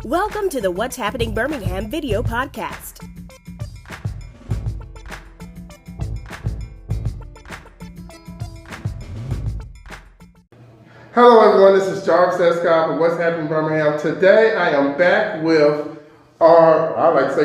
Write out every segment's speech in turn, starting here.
Welcome to the What's Happening Birmingham video podcast. Hello everyone, this is Jarvis Escott with What's Happening Birmingham. Today I am back with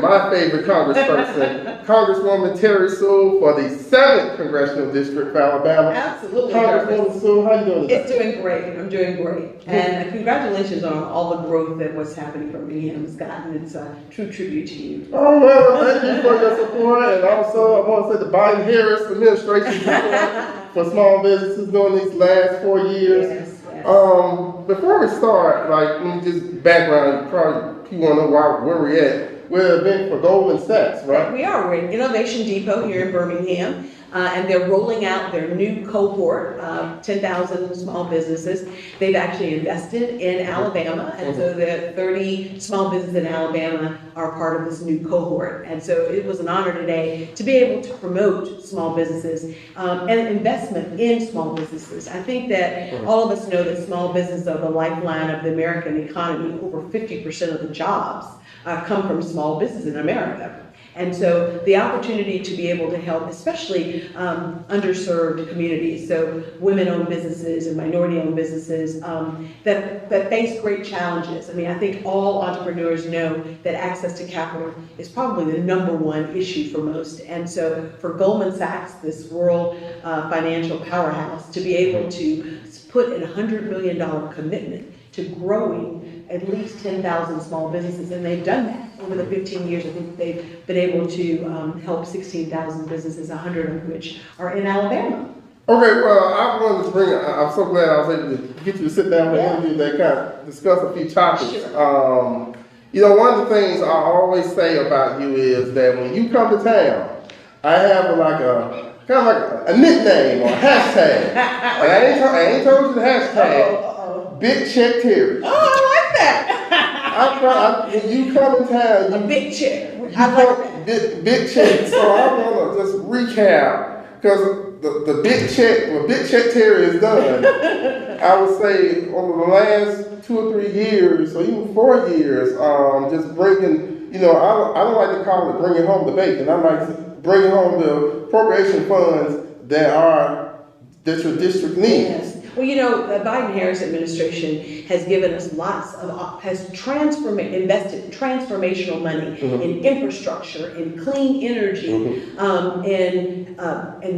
my favorite congressperson, Congresswoman Terri Sewell for the 7th Congressional District of Alabama. Absolutely. Congresswoman Sewell, how you doing today? It's doing great. I'm doing great. And congratulations on all the growth that What's Happening Birmingham has gotten. It's a true tribute to you. Oh, well, thank you for your support. And also, I want to say the Biden-Harris administration support for small businesses during these last 4 years. Yes. Before we start, let me just background, you want to know where we're at. We're at an event for Goldman Sachs, right? We are. We're at Innovation Depot here in Birmingham. And they're rolling out their new cohort of 10,000 small businesses. They've actually invested in Alabama, and so the 30 small businesses in Alabama are part of this new cohort. And so it was an honor today to be able to promote small businesses and investment in small businesses. I think that all of us know that small businesses are the lifeline of the American economy. Over 50% of the jobs come from small business in America. And so the opportunity to be able to help, especially underserved communities, so women-owned businesses and minority-owned businesses that face great challenges. I mean, I think all entrepreneurs know that access to capital is probably the #1 issue for most. And so for Goldman Sachs, this world financial powerhouse, to be able to put a $100 million commitment to growing at least 10,000 small businesses, and they've done that over the 15 years. I think they've been able to help 16,000 businesses, 100 of which are in Alabama. Okay, well, I wanted to I'm so glad I was able to get you to sit down for an interview that kind of discuss a few topics. Sure. One of the things I always say about you is that when you come to town, I have a nickname or a hashtag. And I ain't told you the hashtag. Big Check Terri. Oh, I like that. When you come in town, a big check. I like that. Big check. So I want to just recap, because the big check, what Big Check Terri has done, I would say over the last 2 or 3 years, or even 4 years, just bringing, I don't like to call it bringing home the bacon. I like bringing home the appropriation funds that your district needs. Yes. Well, the Biden-Harris administration has given us invested transformational money in infrastructure, in clean energy, in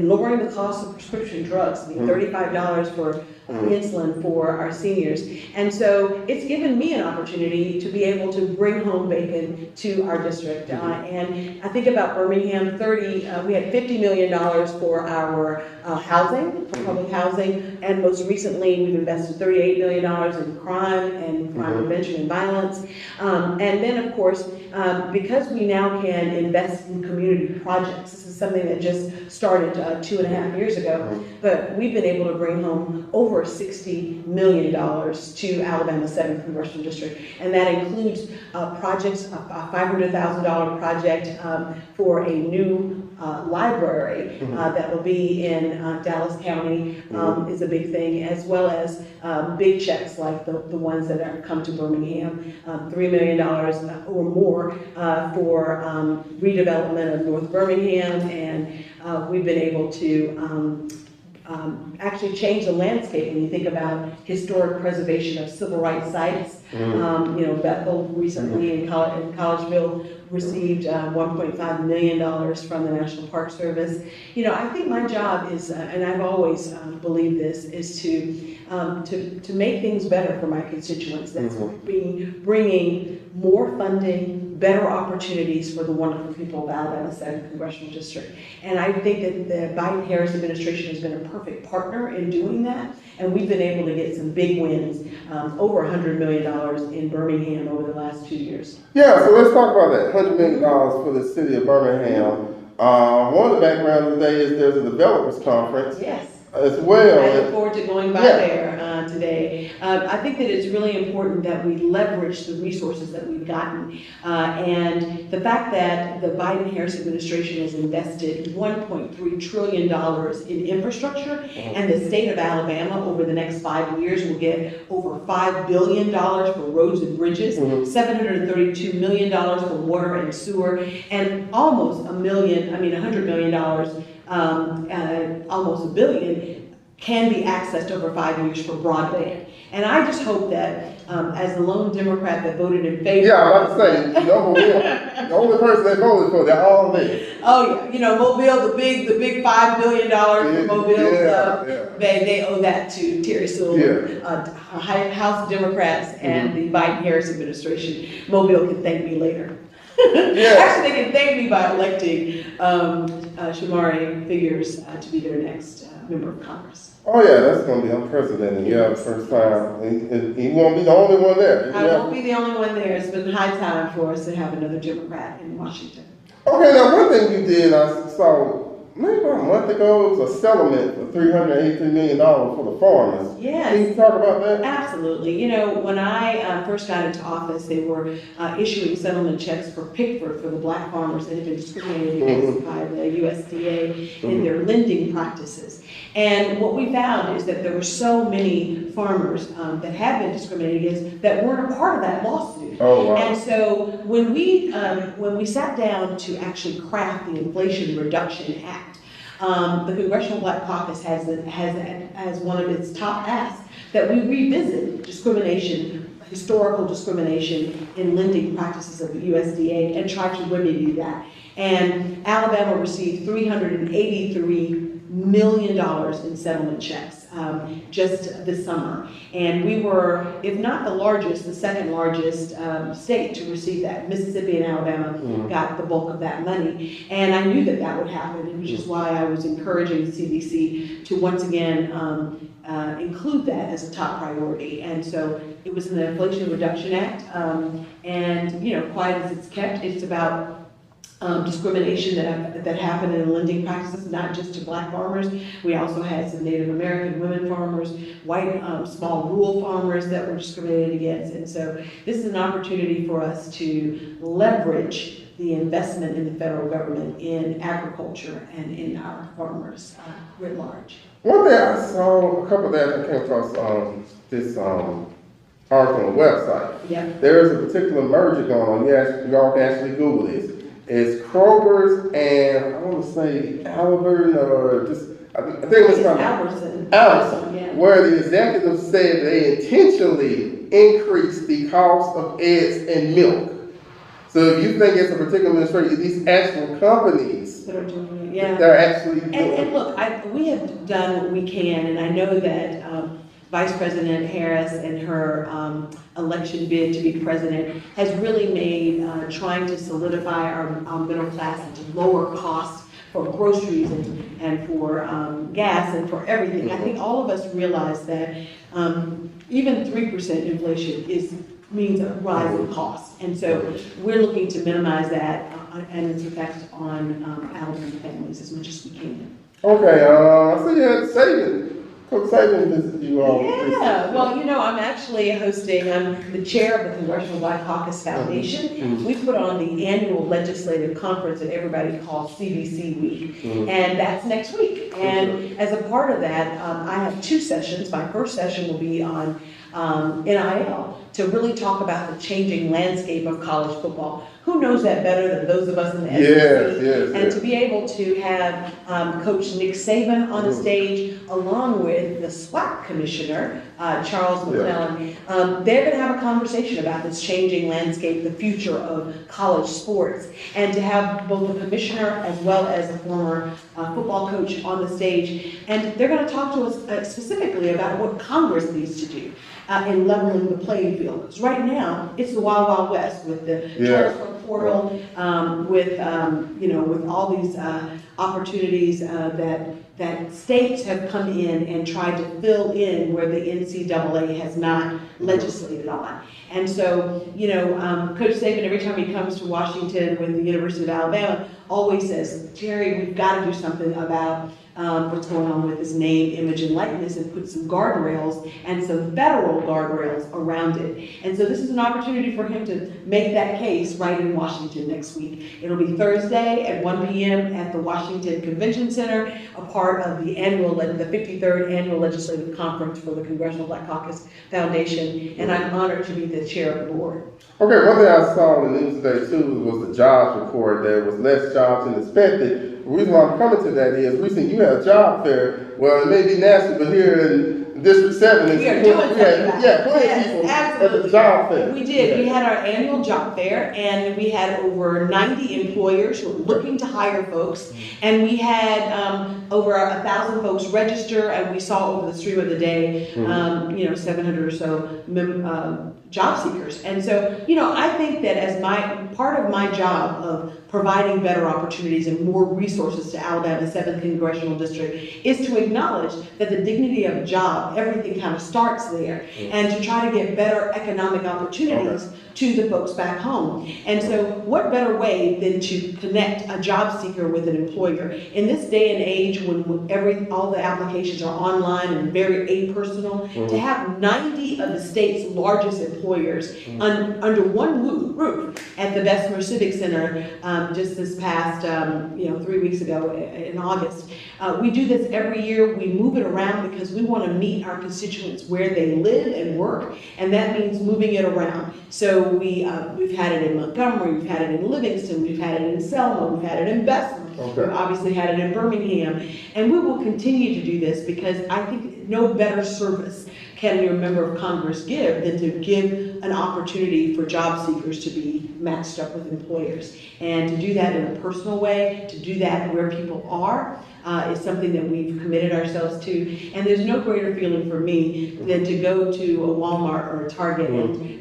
lowering the cost of prescription drugs. I mean, $35 for insulin for our seniors. And so it's given me an opportunity to be able to bring home bacon to our district. And I think about Birmingham, we had $50 million for our housing, for public housing, and most recently we've invested $38 million in crime and crime prevention and violence. And then, of course, because we now can invest in community projects, this is something that just started 2.5 years ago, but we've been able to bring home over $60 million to Alabama 7th Congressional District. And that includes projects, a $500,000 project for a new library that will be in Dallas County is a big thing, as well as big checks like the ones that have come to Birmingham, $3 million or more for redevelopment of North Birmingham, and we've been able to actually change the landscape when you think about historic preservation of civil rights sites. Bethel recently in Collegeville received $1.5 million from the National Park Service. I think my job is, and I've always believed this, is to make things better for my constituents. That's bringing more funding, better opportunities for the wonderful people of Alabama 7th Congressional District. And I think that the Biden-Harris administration has been a perfect partner in doing that. And we've been able to get some big wins, over $100 million in Birmingham over the last 2 years. Yeah, so let's talk about that $100 million for the city of Birmingham. One of the backgrounds today is there's a developers conference. Yes. As well. I look forward to going by there. today. I think that it's really important that we leverage the resources that we've gotten. And the fact that the Biden-Harris administration has invested $1.3 trillion in infrastructure, and the state of Alabama over the next 5 years will get over $5 billion for roads and bridges, $732 million for water and sewer, and almost $100 million, almost $1 billion can be accessed over 5 years for broadband. And I just hope that, as the lone Democrat that voted in favor. Yeah, I'm about to say, the only person they voted for, they're all there. Oh yeah, Mobile, the big $5 billion for Mobile, they owe that to Terri Sewell, House Democrats, and the Biden-Harris administration. Mobile can thank me later. Actually, they can thank me by electing Shamari Figures to be their next member of Congress. Oh yeah, that's going to be unprecedented. Yeah, first time. And he won't be the only one there. I won't be the only one there. It's been high time for us to have another Democrat in Washington. Okay, now one thing you did, I saw maybe about a month ago, it was a settlement for $383 million for the farmers. Yes. Can you talk about that? Absolutely. When I first got into office, they were issuing settlement checks for Pickford for the black farmers that had been discriminated against by the USDA in their lending practices. And what we found is that there were so many farmers that had been discriminated against that weren't a part of that lawsuit. Oh, wow. And so when we sat down to actually craft the Inflation Reduction Act, the Congressional Black Caucus has one of its top asks that we revisit historical discrimination in lending practices of the USDA and try to remedy that. And Alabama received $383 million in settlement checks just this summer. And we were, if not the largest, the second largest state to receive that. Mississippi and Alabama got the bulk of that money. And I knew that would happen, which is why I was encouraging the CDC to once again include that as a top priority. And so it was in the Inflation Reduction Act. And quiet as it's kept, it's about discrimination that happened in lending practices, not just to black farmers. We also had some Native American women farmers, white small rural farmers that were discriminated against. And so this is an opportunity for us to leverage the investment in the federal government in agriculture and in our farmers writ large. One day I saw, a couple of days I came across this article on the website. Yeah. There is a particular merger going on. Y'all can actually Google this. It's Kroger's and I want to say Alberton or just, I think it was Albertson, yeah. Where the executives said they intentionally increased the cost of eggs and milk. So if you think it's a particular administration, these actual companies that are doing it, yeah. They're actually doing it. And look, we have done what we can, and I know that Vice President Harris and her election bid to be president has really made trying to solidify our middle class and to lower costs for groceries and for gas and for everything. I think all of us realize that even 3% inflation means a rise in costs. And so we're looking to minimize that and its effect on Alabama families as much as we can. Okay, I see you had savings. Visit you all. Yeah, well, I'm actually hosting, I'm the chair of the Congressional Black Caucus Foundation. We put on the annual legislative conference that everybody calls CBC Week, and that's next week. And as a part of that, I have 2 sessions. My first session will be on NIL, to really talk about the changing landscape of college football. Who knows that better than those of us in the SEC? And to be able to have Coach Nick Saban on the stage, along with the SWAC commissioner, Charles McClellan, they're going to have a conversation about this changing landscape, the future of college sports, and to have both the commissioner as well as a former football coach on the stage. And they're going to talk to us specifically about what Congress needs to do in leveling the playing field. Because right now, it's the Wild Wild West with the transfer portal, with all these opportunities that states have come in and tried to fill in where the NCAA has not legislated on. And so, Coach Saban, every time he comes to Washington with the University of Alabama, always says, Terry, we've got to do something about what's going on with his name, image, and likeness, and put some guardrails and some federal guardrails around it. And so this is an opportunity for him to make that case right in Washington next week. It'll be Thursday at 1 p.m. at the Washington Convention Center, a part of the 53rd Annual Legislative Conference for the Congressional Black Caucus Foundation, and I'm honored to be the chair of the board. Okay, one thing I saw in the news today too was the jobs report. There was less jobs than expected. The reason why I'm coming to that is recently you had a job fair. Well, it may be nasty, but here in District 7, we are doing something about it. plenty of people at the job fair. We did. We had our annual job fair, and we had over 90 employers who were looking to hire folks, and we had over 1,000 folks register, and we saw over the stream of the day, 700 or so job seekers. And so, I think that as part of my job of providing better opportunities and more resources to Alabama's 7th Congressional District is to acknowledge that the dignity of a job, everything kind of starts there, and to try to get better economic opportunities to the folks back home. And so what better way than to connect a job seeker with an employer? In this day and age when all the applications are online and very apersonal, to have 90 of the state's largest employers under one roof at the Bessemer Civic Center just this past 3 weeks ago in August. We do this every year. We move it around because we want to meet our constituents where they live and work, and that means moving it around. So we've had it in Montgomery, we've had it in Livingston, we've had it in Selma, we've had it in Bessemer, we've obviously had it in Birmingham, and we will continue to do this because I think no better service can your member of Congress give than to give an opportunity for job seekers to be matched up with employers. And to do that in a personal way, to do that where people are, is something that we've committed ourselves to. And there's no greater feeling for me than to go to a Walmart or a Target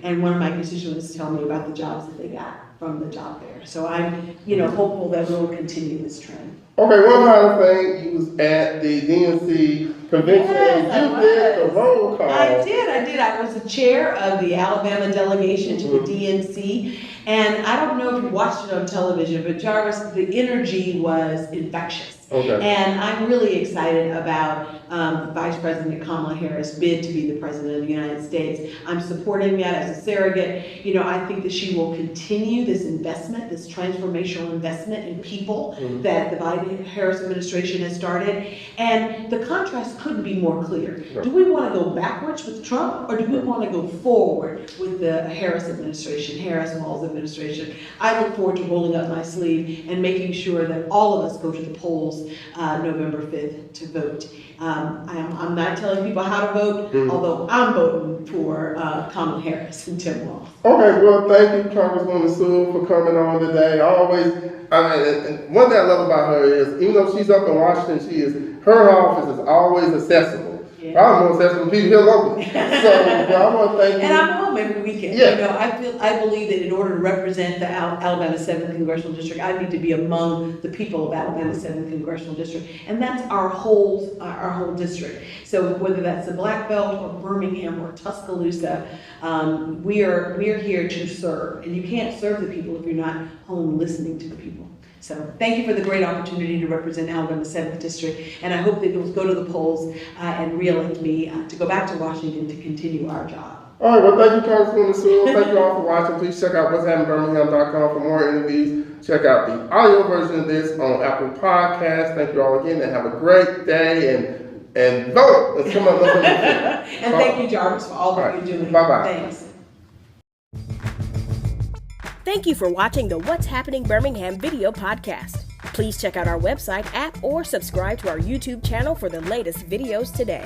and one of my constituents tell me about the jobs that they got from the job fair. So I'm, hopeful that we'll continue this trend. Okay, one final thing, you was at the DNC convention and you did the roll call. I did. I was the chair of the Alabama delegation to the DNC, and I don't know if you watched it on television, but Jarvis, the energy was infectious. Okay. And I'm really excited about Vice President Kamala Harris' bid to be the President of the United States. I'm supporting that as a surrogate. I think that she will continue this investment, this transformational investment in people that the Biden-Harris administration has started. And the contrast couldn't be more clear. Do we want to go backwards with Trump, or do we want to go forward with the Harris administration, Harris-Walz administration? I look forward to rolling up my sleeve and making sure that all of us go to the polls November 5th to vote. I'm not telling people how to vote, although I'm voting for Kamala Harris and Tim Walz. Okay, well, thank you, Congresswoman Sewell, for coming on today. And one thing I love about her is, even though she's up in Washington, her office is always accessible. Yeah. I'm more accessible to people here locally. So I want to thank you. And I'm home every weekend. Yeah. I believe that in order to represent the Alabama 7th Congressional District, I need to be among the people of Alabama 7th Congressional District, and that's our whole district. So whether that's the Black Belt or Birmingham or Tuscaloosa, we are here to serve, and you can't serve the people if you're not home listening to the people. So thank you for the great opportunity to represent Alabama 7th District, and I hope that you'll go to the polls and re-elect me to go back to Washington to continue our job. All right, well, thank you, Congresswoman Sewell. Thank you all for watching. Please check out whatshappeningbirmingham.com for more interviews. Check out the audio version of this on Apple Podcasts. Thank you all again, and have a great day, and vote. Let's come up with And thank you, Jarvis, for all that you're doing. Bye-bye. Thanks. Thank you for watching the What's Happening Birmingham video podcast. Please check out our website, app, or subscribe to our YouTube channel for the latest videos today.